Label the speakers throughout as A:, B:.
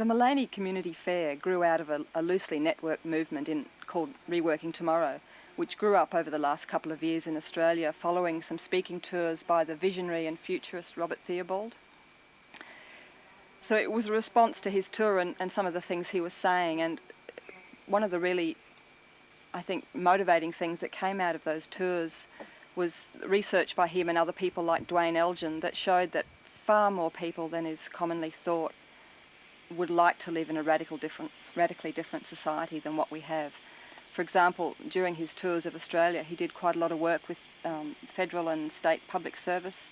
A: The Maleny Community Fair grew out of a loosely networked movement called Reworking Tomorrow, which grew up over the last couple of years in Australia following some speaking tours by the visionary and futurist Robert Theobald. So it was a response to his tour and some of the things he was saying, and one of the really, I think, motivating things that came out of those tours was research by him and other people like Dwayne Elgin that showed that far more people than is commonly thought would like to live in a radically different society than what we have. For example, during his tours of Australia, he did quite a lot of work with federal and state public service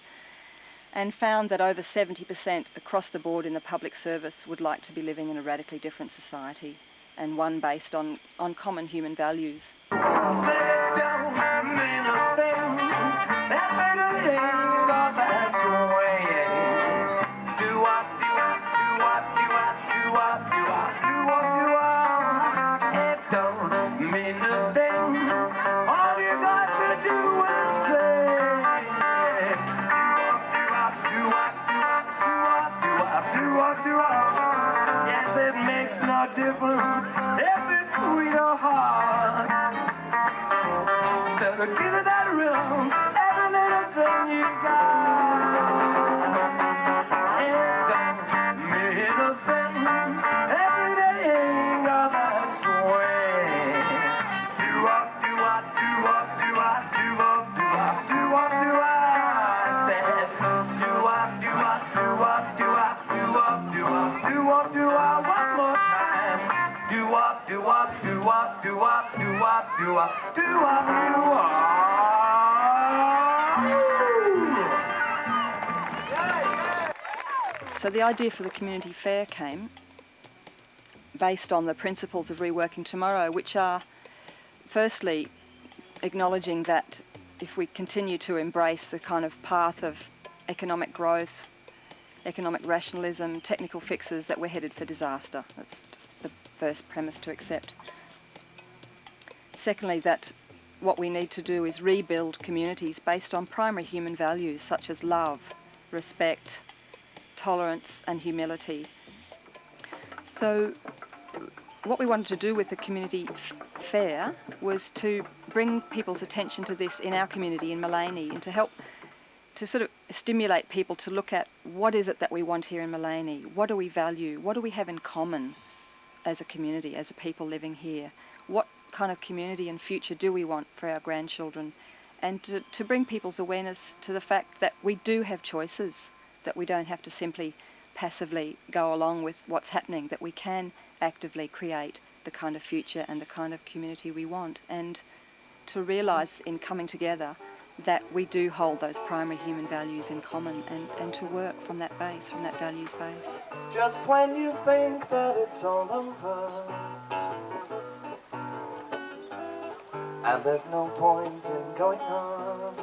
A: and found that over 70% across the board in the public service would like to be living in a radically different society, and one based on common human values.
B: Difference if it's sweet or hard. Better give it that rhythm, every little thing you got. It don't mean a thing, every day ain't got that swing. Do-wop, do-wop, do-wop, do-wop, do-wop, do-wop, do-wop, do-wop. Said do-wop, do-wop, do-wop, do-wop, do-wop, do-wop, do-wop, do-wop. One more time. Do-wop, do-wop, do-wop, do-wop, do-wop, do-wop, do-wop, do-wop.
A: So the idea for the community fair came based on the principles of Reworking Tomorrow, which are firstly acknowledging that if we continue to embrace the kind of path of economic growth, economic rationalism, technical fixes, that we're headed for disaster. That's just the first premise to accept. Secondly, that what we need to do is rebuild communities based on primary human values such as love, respect, tolerance and humility. So what we wanted to do with the community fair was to bring people's attention to this in our community in Maleny, and to help to sort of stimulate people to look at what is it that we want here in Maleny, what do we value, what do we have in common as a community, as a people living here, what kind of community and future do we want for our grandchildren, and to bring people's awareness to the fact that we do have choices, that we don't have to simply passively go along with what's happening, that we can actively create the kind of future and the kind of community we want, and to realise in coming together that we do hold those primary human values in common, and to work from that base, from that values base.
B: Just when you think that it's all over and there's no point in going on,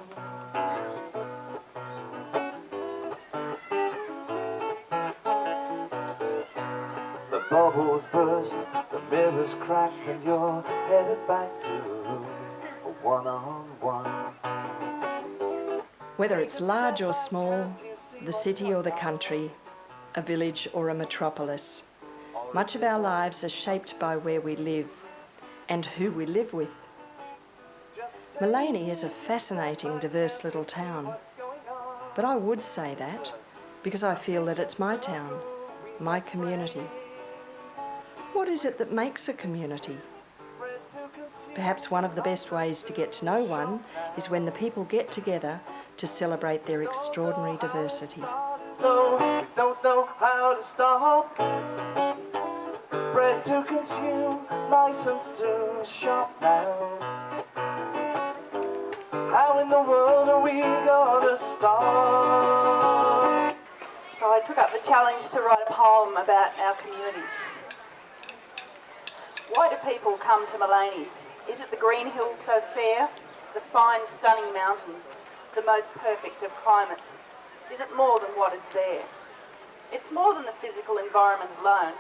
B: the bubbles burst, the mirror's cracked, and you're headed back to a one-on-one.
C: Whether it's large or small, the city or the country, a village or a metropolis, much of our lives are shaped by where we live and who we live with. Maleny is a fascinating, diverse little town, but I would say that because I feel that it's my town, my community. What is it that makes a community? Perhaps one of the best ways to get to know one is when the people get together to celebrate their extraordinary diversity.
B: So we don't know how to stop. Bread to consume, license to shop now. How in the world are we gonna stop?
D: So I took up the challenge to write a poem about our community. Why do people come to Maleny? Is it the green hills so fair, the fine stunning mountains, the most perfect of climates? Is it more than what is there? It's more than the physical environment alone.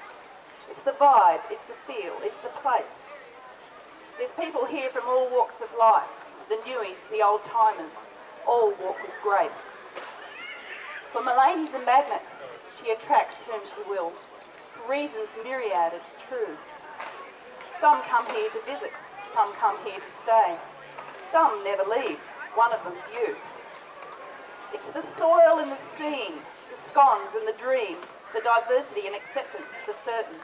D: It's the vibe, it's the feel, it's the place. There's people here from all walks of life, the newies, the old-timers, all walk with grace. For Maleny's a magnet, she attracts whom she will. Reasons myriad, it's true. Some come here to visit, some come here to stay. Some never leave, one of them's you. It's the soil and the scene, the scones and the dream, the diversity and acceptance for certain.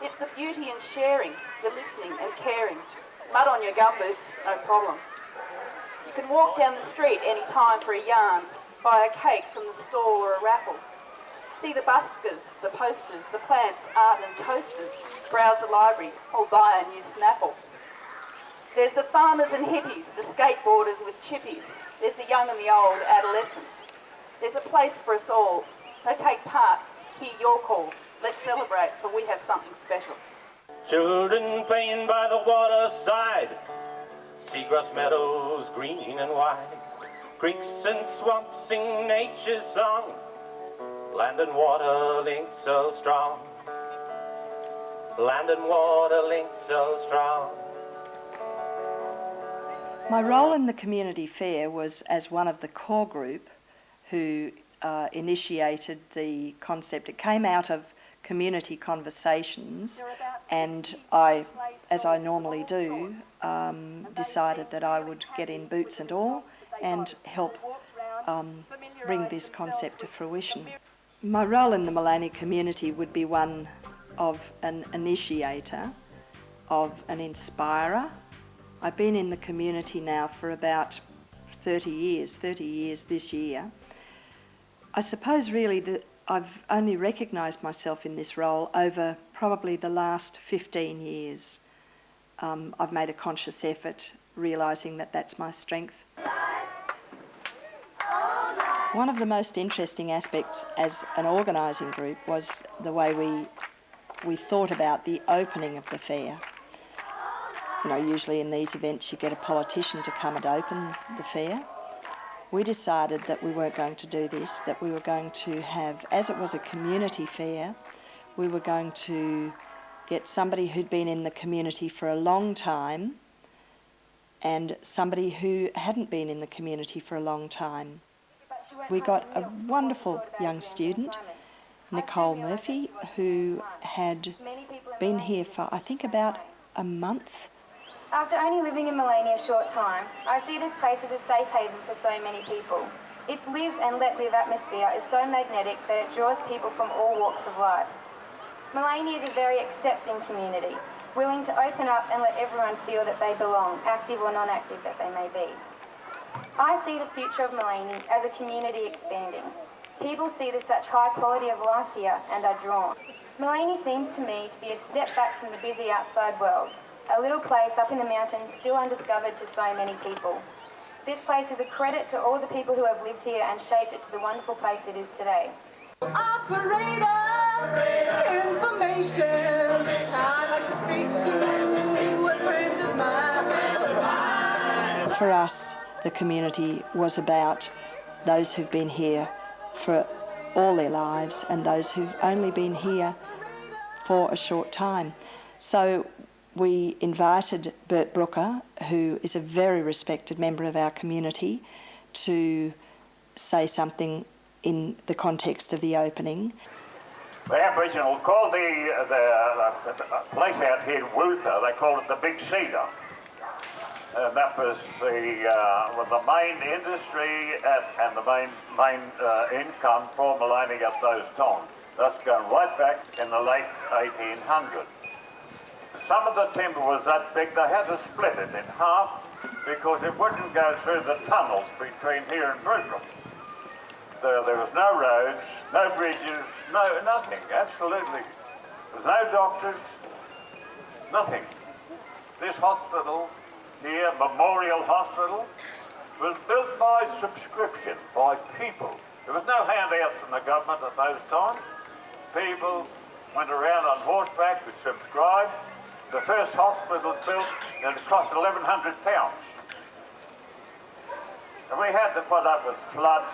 D: It's the beauty in sharing, the listening and caring. Mud on your gumboots, no problem. You can walk down the street any time for a yarn, buy a cake from the stall or a raffle. See the buskers, the posters, the plants, art and toasters, browse the library or buy a new Snapple. There's the farmers and hippies, the skateboarders with chippies. There's the young and the old, adolescent. There's a place for us all, so take part, hear your call. Let's celebrate, for we have something special.
B: Children playing by the waterside, seagrass meadows green and wide, creeks and swamps sing nature's song, land and water linked so strong, land and water linked so strong.
C: My role in the community fair was as one of the core group who initiated the concept. It came out of community conversations, and I, as I normally do, decided that I would get in boots and all and help bring this concept to fruition. My role in the Maleny community would be one of an initiator, of an inspirer. I've been in the community now for about 30 years this year. I suppose really that I've only recognised myself in this role over probably the last 15 years. I've made a conscious effort, realising that that's my strength. One of the most interesting aspects as an organising group was the way we thought about the opening of the fair. You know, usually in these events you get a politician to come and open the fair. We decided that we weren't going to do this, that we were going to have, as it was a community fair, we were going to get somebody who'd been in the community for a long time and somebody who hadn't been in the community for a long time. We got a wonderful young student, Nicole Murphy, who had been here for I think about a month.
E: After only living in Maleny a short time, I see this place as a safe haven for so many people. Its live and let live atmosphere is so magnetic that it draws people from all walks of life. Maleny is a very accepting community, willing to open up and let everyone feel that they belong, active or non-active that they may be. I see the future of Maleny as a community expanding. People see there's such high quality of life here and are drawn. Maleny seems to me to be a step back from the busy outside world, a little place up in the mountains still undiscovered to so many people. This place is a credit to all the people who have lived here and shaped it to the wonderful place it is today.
F: Operator, information. I'd like to speak to a friend of mine.
C: For us, the community was about those who've been here for all their lives and those who've only been here for a short time. So we invited Bert Brooker, who is a very respected member of our community, to say something in the context of the opening.
G: The Aboriginal called the place out here, Wootha, they called it the Big Cedar. And that was the main industry and the main income for Maleny at those times. That's going right back in the late 1800s. Some of the timber was that big, they had to split it in half because it wouldn't go through the tunnels between here and Brisbane. There was no roads, no bridges, nothing, absolutely. There was no doctors, nothing. This hospital here, Memorial Hospital, was built by subscription, by people. There was no handouts from the government at those times. People went around on horseback to subscribe. The first hospital built, and it cost £1,100. And we had to put up with floods,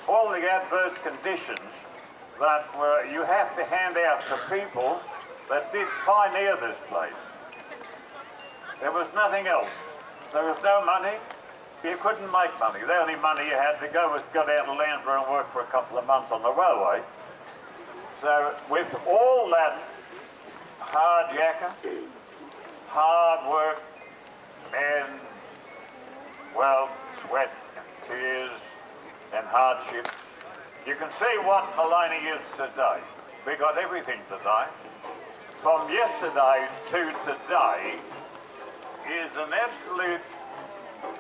G: all the adverse conditions that you have to hand out to people that did pioneer this place. There was nothing else. There was no money. You couldn't make money. The only money you had to go was go down to Landborough and work for a couple of months on the railway. So with all that hard yakka, hard work and, well, sweat and tears and hardship, you can see what Maleny is today. We got everything today. From yesterday to today is an absolute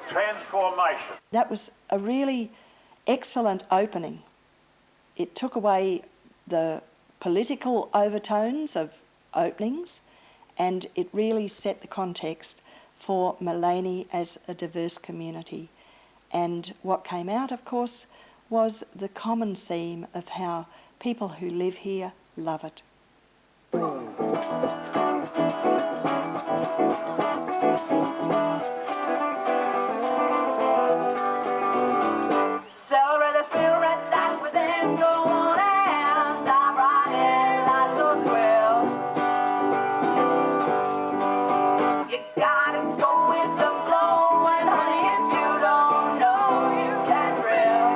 G: transformation.
C: That was a really excellent opening. It took away the political overtones of openings, and it really set the context for Maleny as a diverse community. And what came out, of course, was the common theme of how people who live here love it.
B: Celebrate the spirit that's within, go on and stop riding like so swell. You gotta go with the flow, and honey, if you don't know, you can't thrill.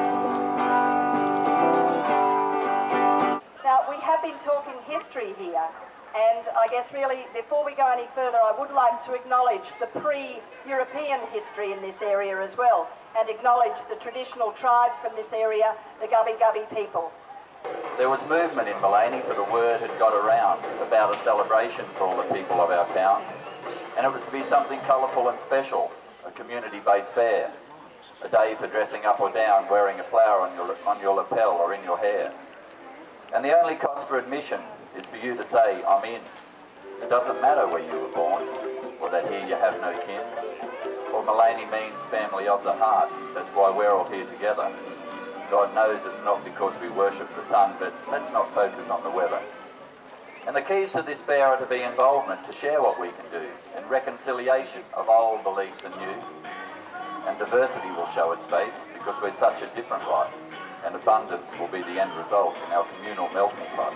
H: Now, we have been talking history here, and I guess really, before we go any further, I would like to acknowledge the pre-European history in this area as well, and acknowledge the traditional tribe from this area, the Gubbi Gubbi people.
I: There was movement in Maleny, for the word had got around about a celebration for all the people of our town, and it was to be something colourful and special, a community-based fair, a day for dressing up or down, wearing a flower on your lapel or in your hair. And the only cost for admission is for you to say, I'm in. It doesn't matter where you were born, or that here you have no kin, or Maleny means family of the heart. That's why we're all here together. God knows it's not because we worship the sun, but let's not focus on the weather. And the keys to this fair are to be involvement, to share what we can do, and reconciliation of old beliefs and new. And diversity will show its face, because we're such a different lot, and abundance will be the end result in our communal melting pot.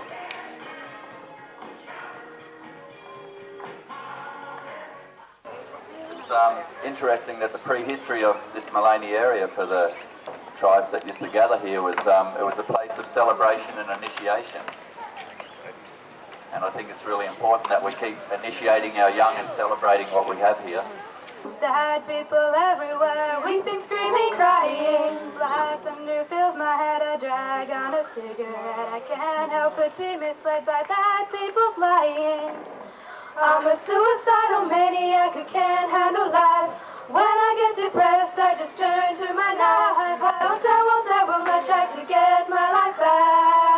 I: It's interesting that the prehistory of this Maleny area for the tribes that used to gather here was it was a place of celebration and initiation. And I think it's really important that we keep initiating our young and celebrating what we have here.
E: Sad people everywhere, weeping, screaming, crying. Black thunder fills my head, I drag on a cigarette. I can't help but be misled by bad people's lying. I'm a suicidal maniac who can't handle life. When I get depressed, I just turn to my knife. I won't I try to get my life back.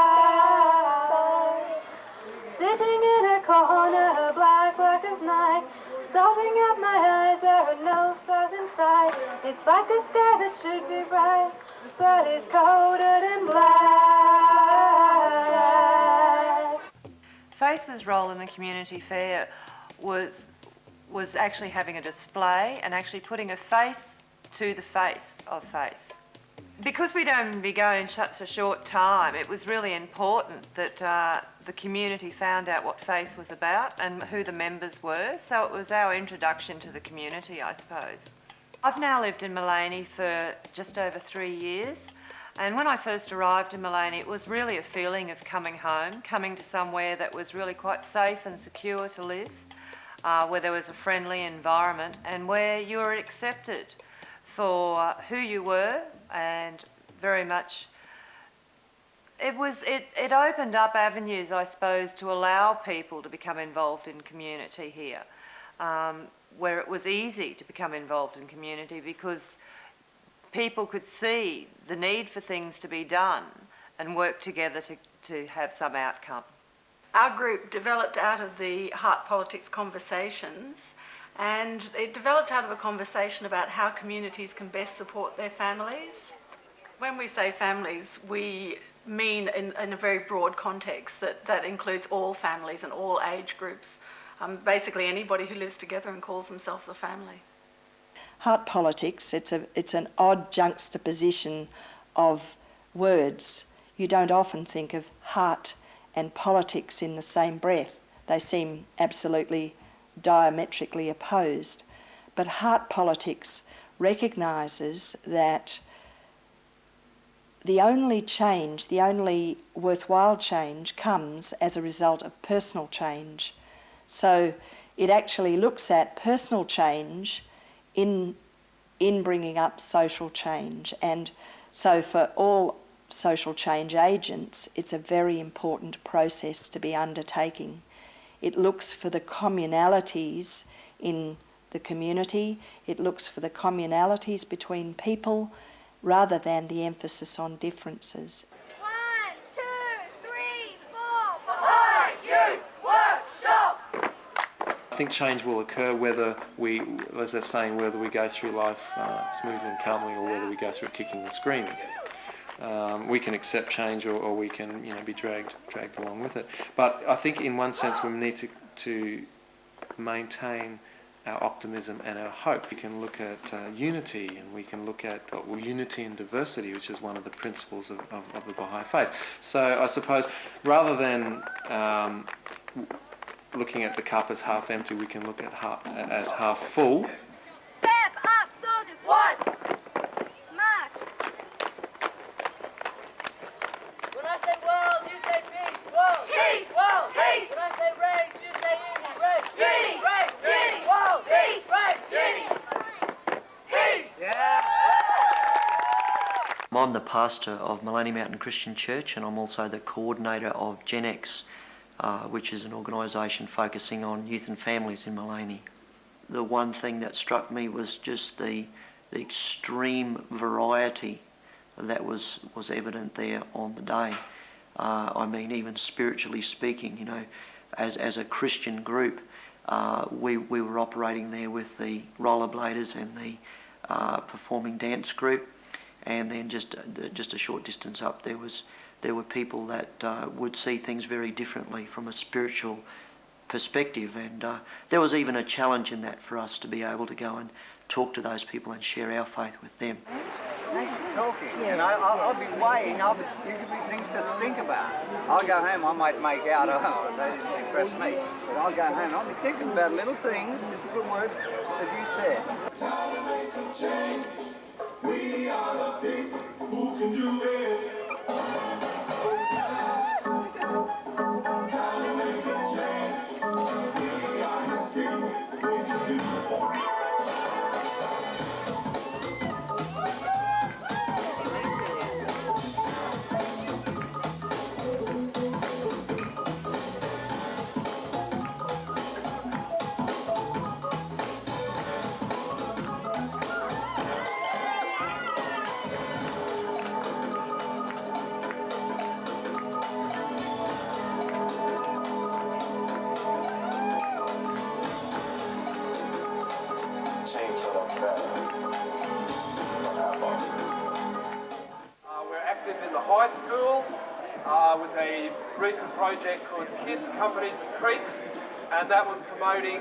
E: Sitting in a corner, black as night. Sobbing at my eyes, there are no stars in sight. It's like a sky that should be bright, but it's coated in black.
J: FACE's role in the community fair was actually having a display and actually putting a face to the face of FACE. Because we'd only been going such a short time, it was really important that the community found out what FACE was about and who the members were, so it was our introduction to the community, I suppose. I've now lived in Maleny for just over 3 years, and when I first arrived in Maleny, it was really a feeling of coming home, coming to somewhere that was really quite safe and secure to live, where there was a friendly environment and where you were accepted for who you were, and very much it opened up avenues, I suppose, to allow people to become involved in community here, where it was easy to become involved in community because people could see the need for things to be done and work together to have some outcome.
D: Our group developed out of the Heart Politics conversations, and it developed out of a conversation about how communities can best support their families. When we say families, we mean in a very broad context that includes all families and all age groups. Basically anybody who lives together and calls themselves a family.
C: Heart politics, it's an odd juxtaposition of words. You don't often think of heart and politics in the same breath. They seem absolutely diametrically opposed. But heart politics recognises that the only change, the only worthwhile change comes as a result of personal change. So it actually looks at personal change in bringing up social change. And so for all social change agents, it's a very important process to be undertaking. It looks for the communalities in the community, it looks for the communalities between people, rather than the emphasis on differences.
K: 1, 2, 3, 4, Behind Youth Workshop!
L: I think change will occur whether we, as they're saying, whether we go through life smoothly and calmly or whether we go through it kicking and screaming. We can accept change or we can, be dragged along with it. But I think in one sense we need to maintain our optimism and our hope. We can look at unity, and we can look at unity and diversity, which is one of the principles of the Baha'i faith. So I suppose rather than looking at the cup as half empty, we can look at as half full.
K: Step up, soldiers! 1! March!
F: When I say world, you say peace. World,
K: Peace!
F: world,
K: Peace!
F: When I say race, you say unity. Race,
K: Unity!
F: race,
K: Unity!
F: world,
K: Peace!
F: race,
K: Unity! Peace!
M: I'm the pastor of Maleny Mountain Christian Church, and I'm also the coordinator of Gen X, which is an organisation focusing on youth and families in Maleny. The one thing that struck me was just the extreme variety that was evident there on the day. I mean, even spiritually speaking, as a Christian group, we were operating there with the rollerbladers and the performing dance group, and then just a short distance up there were people that would see things very differently from a spiritual perspective, and there was even a challenge in that for us to be able to go and talk to those people and share our faith with them.
N: Thanks for talking. Yeah. I'll be weighing. You give me things to think about. I'll go home. I might make out, oh, they didn't impress me. But I'll go home. I'll be thinking about little things, just little words that you said.
B: Time to make a change. We are the people who can do it. Time to make a change. We are his people. We can do it.
O: We're active in the high school with a recent project called Kids, Companies and Creeks, and that was promoting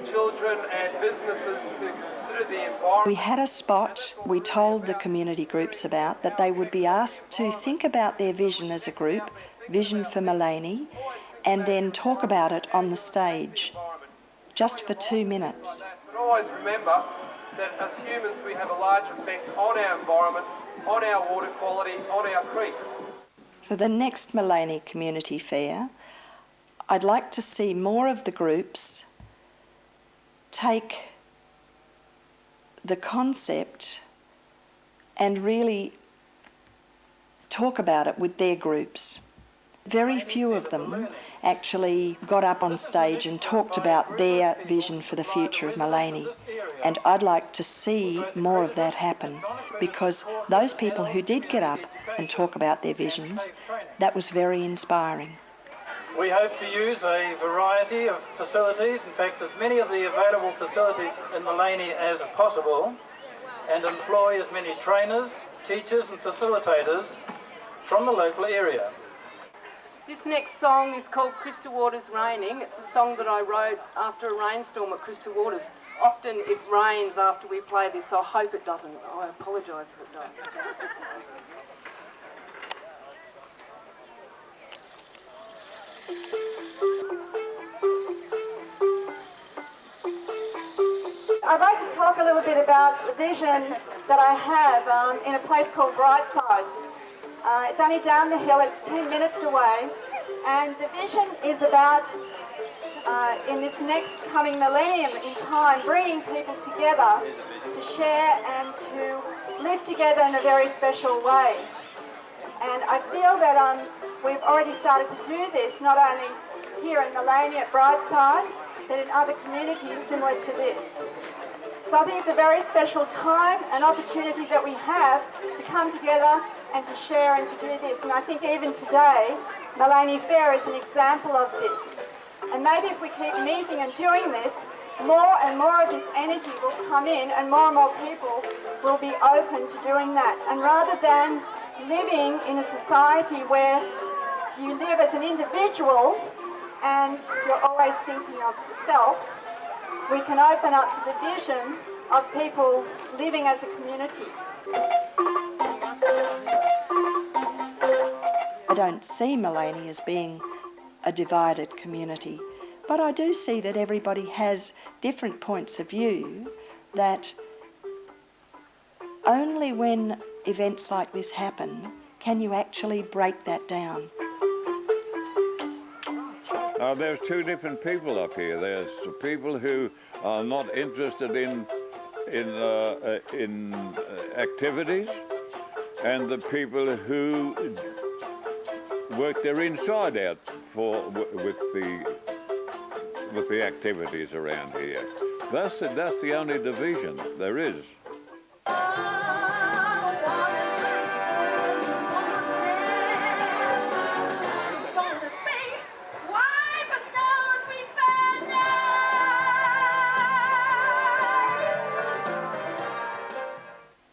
O: children and businesses to consider the environment.
C: We had a spot we told the community groups about that they would be asked to think about their vision as a group, vision for Maleny, and then talk about it on the stage, just for 2 minutes.
O: But always remember that as humans we have a large effect on our environment, on our water quality, on our creeks.
C: For the next Maleny Community Fair, I'd like to see more of the groups take the concept and really talk about it with their groups. Very few of them actually got up on stage and talked about their vision for the future of Maleny. And I'd like to see more of that happen, because those people who did get up and talk about their visions, that was very inspiring.
P: We hope to use a variety of facilities, in fact as many of the available facilities in Maleny as possible, and employ as many trainers, teachers and facilitators from the local area.
D: This next song is called Crystal Waters Raining. It's a song that I wrote after a rainstorm at Crystal Waters. Often it rains after we play this, so I hope it doesn't. I apologise if it does.
H: I'd like to talk a little bit about the vision that I have in a place called Brightside.
Q: It's only down the hill, it's 10 minutes away, and the vision is about, in this next coming millennium in time, bringing people together to share and to live together in a very special way. And I feel that we've already started to do this, not only here in Maleny at Brightside, but in other communities similar to this. So I think it's a very special time, an opportunity that we have to come together and to share and to do this. And I think even today, Maleny Fair is an example of this. And maybe if we keep meeting and doing this, more and more of this energy will come in and more people will be open to doing that. And rather than living in a society where you live as an individual and you're always thinking of yourself, we can open up to the vision of people living as a community.
C: I don't see Maleny as being a divided community, but I do see that everybody has different points of view, that only when events like this happen can you actually break that down.
R: There's two different people up here. There's the people who are not interested in activities, and the people who work their inside out with the activities around here. That's the only division there is.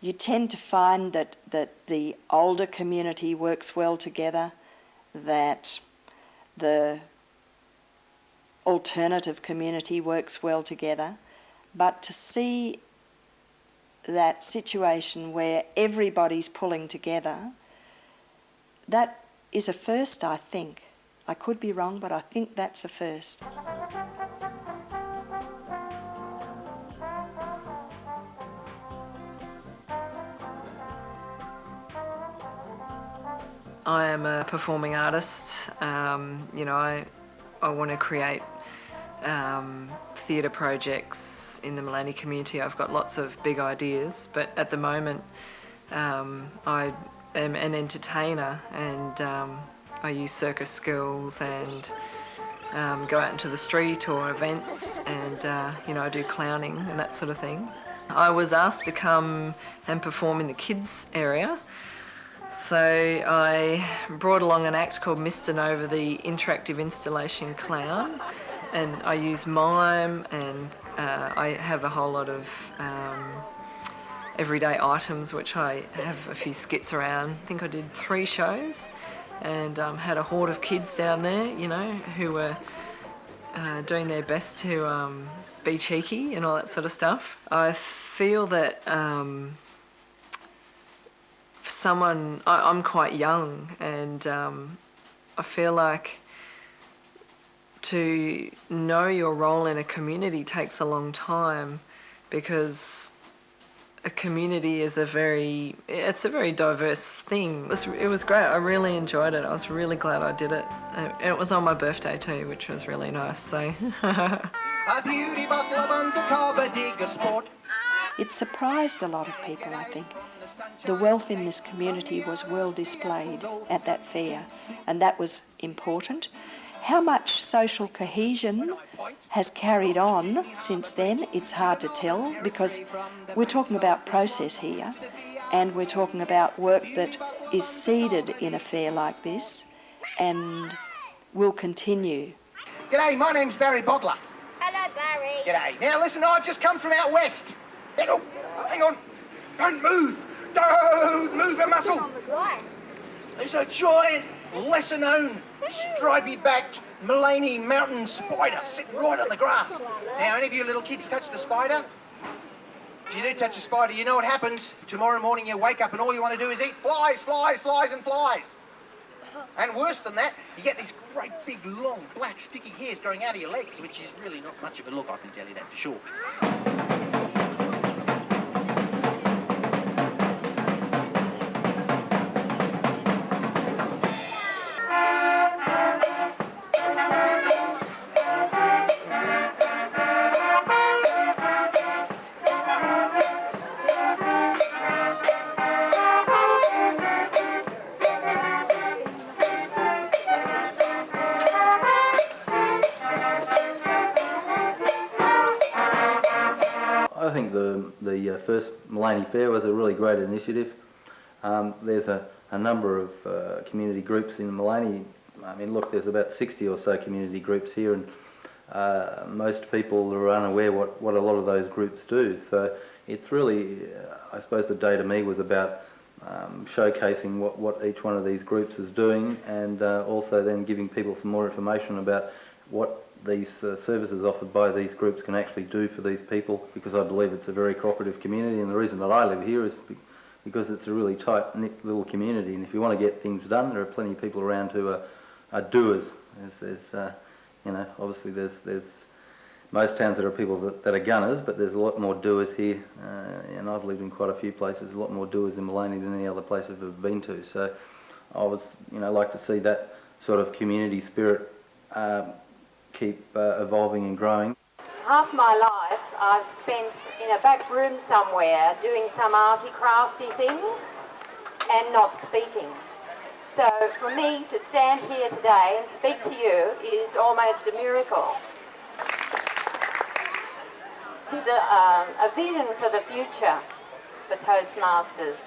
C: You tend to find that the older community works well together, that the alternative community works well together, but to see that situation where everybody's pulling together, that is a first, I think. I could be wrong, but I think that's a first. I am a performing artist. You know, I want to create theatre projects in the Maleny community. I've got lots of big ideas, but at the moment I am an entertainer, and I use circus skills and go out into the street or events, and you know, I do clowning and that sort of thing. I was asked to come and perform in the kids area. So I brought along an act called Mr. Nova, the interactive installation clown, and I use mime, and I have a whole lot of everyday items, which I have a few skits around. I think I did 3 shows, and had a horde of kids down there, you know, who were doing their best to be cheeky and all that sort of stuff. I feel that I'm quite young, and I feel like to know your role in a community takes a long time, because a community is it's a very diverse thing. It was great. I really enjoyed it. I was really glad I did it. It was on my birthday too, which was really nice. So. It surprised a lot of people, I think. The wealth in this community was well displayed at that fair, and that was important. How much social cohesion has carried on since then, it's hard to tell, because we're talking about process here, and we're talking about work that is seeded in a fair like this and will continue.
S: G'day, my name's Barry Bodler.
K: Hello, Barry.
S: G'day. Now listen, I've just come from out west. Hang on. Don't move. Don't move a muscle. There's a giant, lesser-known, stripy-backed Maleny mountain spider sitting right on the grass. Now, any of you little kids touch the spider? If you do touch a spider, you know what happens. Tomorrow morning you wake up and all you want to do is eat flies, flies, flies and flies. And worse than that, you get these great big, long, black, sticky hairs growing out of your legs, which is really not much of a look, I can tell you that for sure.
T: I think the first Maleny Fair was a really great initiative. There's a number of community groups in Maleny. I mean, look, there's about 60 or so community groups here, and most people are unaware what a lot of those groups do. So it's really, I suppose the day to me was about showcasing what each one of these groups is doing, and also then giving people some more information about what these services offered by these groups can actually do for these people, because I believe it's a very cooperative community, and the reason that I live here is because it's a really tight-knit little community, and if you want to get things done, there are plenty of people around who are doers. There's you know, obviously there's most towns that are people that are gunners, but there's a lot more doers here, and I've lived in quite a few places, a lot more doers in Maleny than any other place I've ever been to. So I would, you know, like to see that sort of community spirit keep evolving and growing.
U: Half my life I've spent in a back room somewhere doing some arty crafty thing and not speaking. So for me to stand here today and speak to you is almost a miracle. There's a vision for the future for Toastmasters,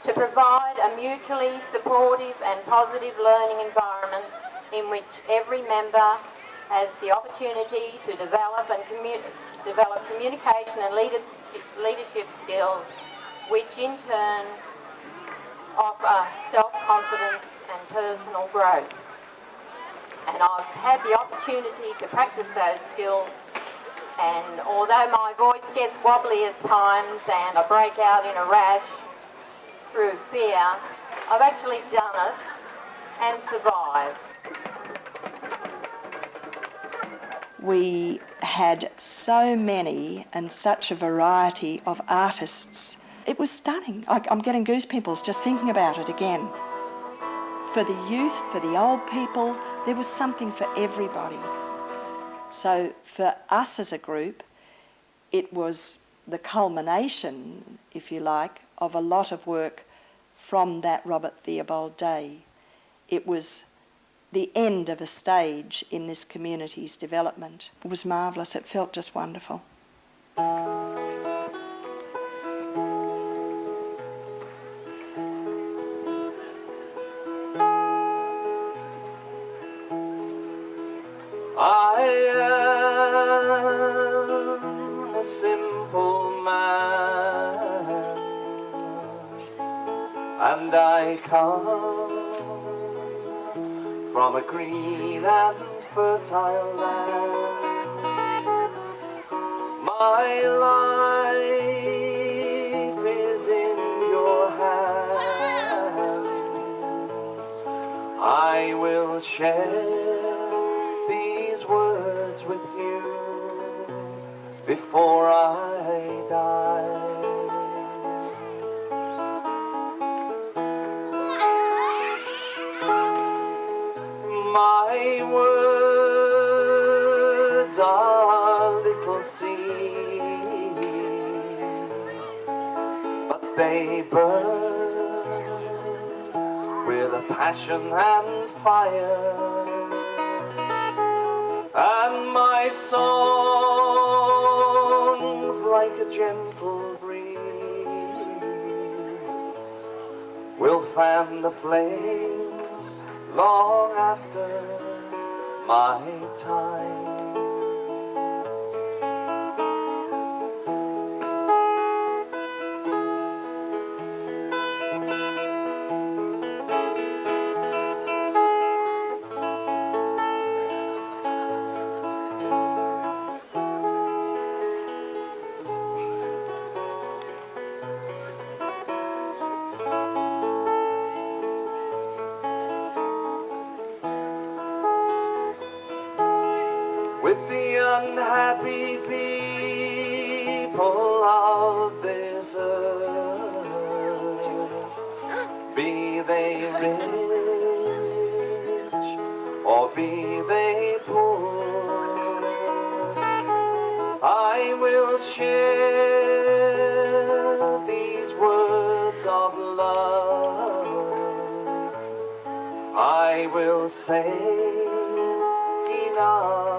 U: to provide a mutually supportive and positive learning environment in which every member has the opportunity to develop communication and leadership skills, which in turn offer self-confidence and personal growth. And I've had the opportunity to practice those skills, and although my voice gets wobbly at times and I break out in a rash through fear, I've actually done it and survived.
C: We had so many and such a variety of artists. It was stunning. I'm getting goose pimples just thinking about it again. For the youth, for the old people, there was something for everybody. So for us as a group, it was the culmination, if you like, of a lot of work from that Robert Theobald day. It was the end of a stage in this community's development. It was marvellous. It felt just wonderful.
B: I am a simple man, and I come from a green and fertile land. My life is in your hands. I will share these words with you before I die. My words are little seeds, but they burn with a passion and fire. And my songs, like a gentle breeze, will fan the flames long after my time. With the unhappy people of this earth, be they rich or be they poor, I will share these words of love. I will say enough